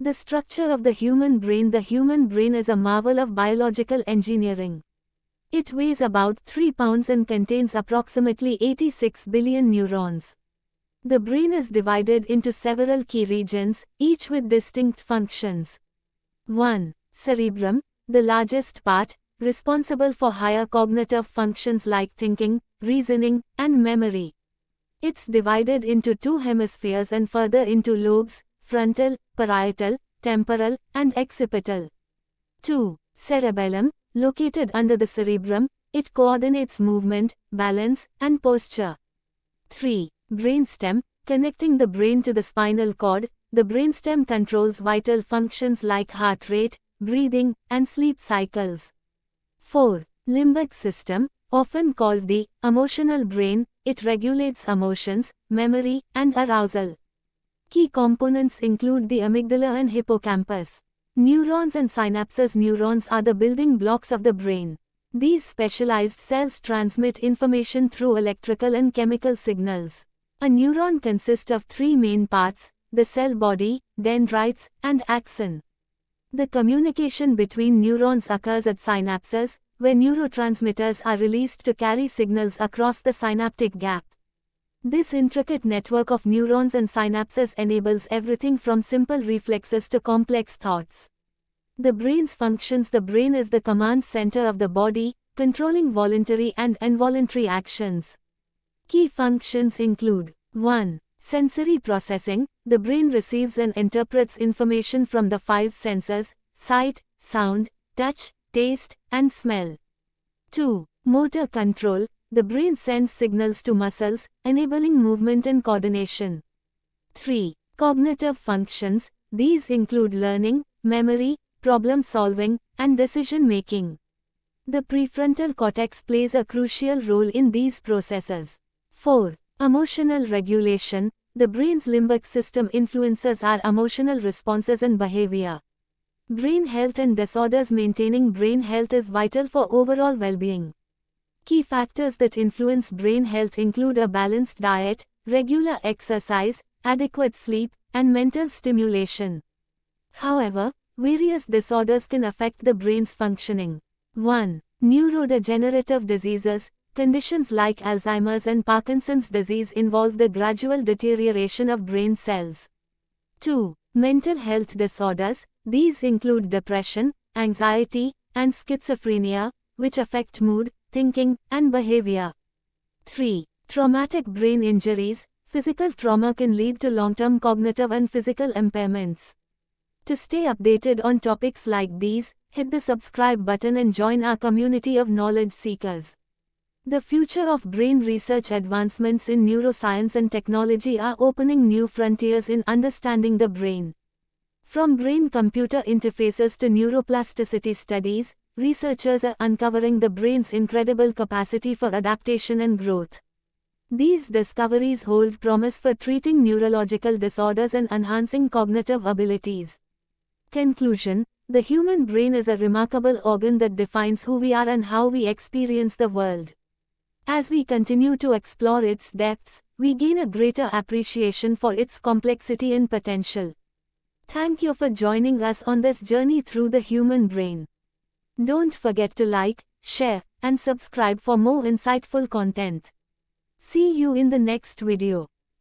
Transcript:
The structure of the human brain. The human brain is a marvel of biological engineering. It weighs about 3 pounds and contains approximately 86 billion neurons. The brain is divided into several key regions, each with distinct functions. 1. Cerebrum, the largest part, responsible for higher cognitive functions like thinking, reasoning, and memory. It's divided into 2 hemispheres and further into lobes, frontal, parietal, temporal, and occipital. 2. Cerebellum, located under the cerebrum, it coordinates movement, balance, and posture. 3. Brainstem, connecting the brain to the spinal cord, the brainstem controls vital functions like heart rate, breathing, and sleep cycles. 4. Limbic system, often called the emotional brain, it regulates emotions, memory, and arousal. Key components include the amygdala and hippocampus. Neurons and synapses. Neurons are the building blocks of the brain. These specialized cells transmit information through electrical and chemical signals. A neuron consists of 3 main parts: the cell body, dendrites, and axon. The communication between neurons occurs at synapses, where neurotransmitters are released to carry signals across the synaptic gap. This intricate network of neurons and synapses enables everything from simple reflexes to complex thoughts. The brain's functions. The brain is the command center of the body, controlling voluntary and involuntary actions. Key functions include 1. Sensory processing. The brain receives and interprets information from the 5 senses: sight, sound, touch, taste, and smell. 2. Motor control. The brain sends signals to muscles, enabling movement and coordination. 3. Cognitive functions. These include learning, memory, problem solving, and decision making. The prefrontal cortex plays a crucial role in these processes. 4. Emotional regulation. The brain's limbic system influences our emotional responses and behavior. Brain health and disorders. Maintaining brain health is vital for overall well-being. Key factors that influence brain health include a balanced diet, regular exercise, adequate sleep, and mental stimulation. However, various disorders can affect the brain's functioning. 1. Neurodegenerative diseases. Conditions like Alzheimer's and Parkinson's disease involve the gradual deterioration of brain cells. 2. Mental health disorders. These include depression, anxiety, and schizophrenia, which affect mood, thinking, and behavior. 3. Traumatic brain injuries. Physical trauma can lead to long-term cognitive and physical impairments. To stay updated on topics like these, hit the subscribe button and join our community of knowledge seekers. The future of brain research. Advancements in neuroscience and technology are opening new frontiers in understanding the brain. From brain-computer interfaces to neuroplasticity studies, researchers are uncovering the brain's incredible capacity for adaptation and growth. These discoveries hold promise for treating neurological disorders and enhancing cognitive abilities. Conclusion: the human brain is a remarkable organ that defines who we are and how we experience the world. As we continue to explore its depths, we gain a greater appreciation for its complexity and potential. Thank you for joining us on this journey through the human brain. Don't forget to like, share, and subscribe for more insightful content. See you in the next video.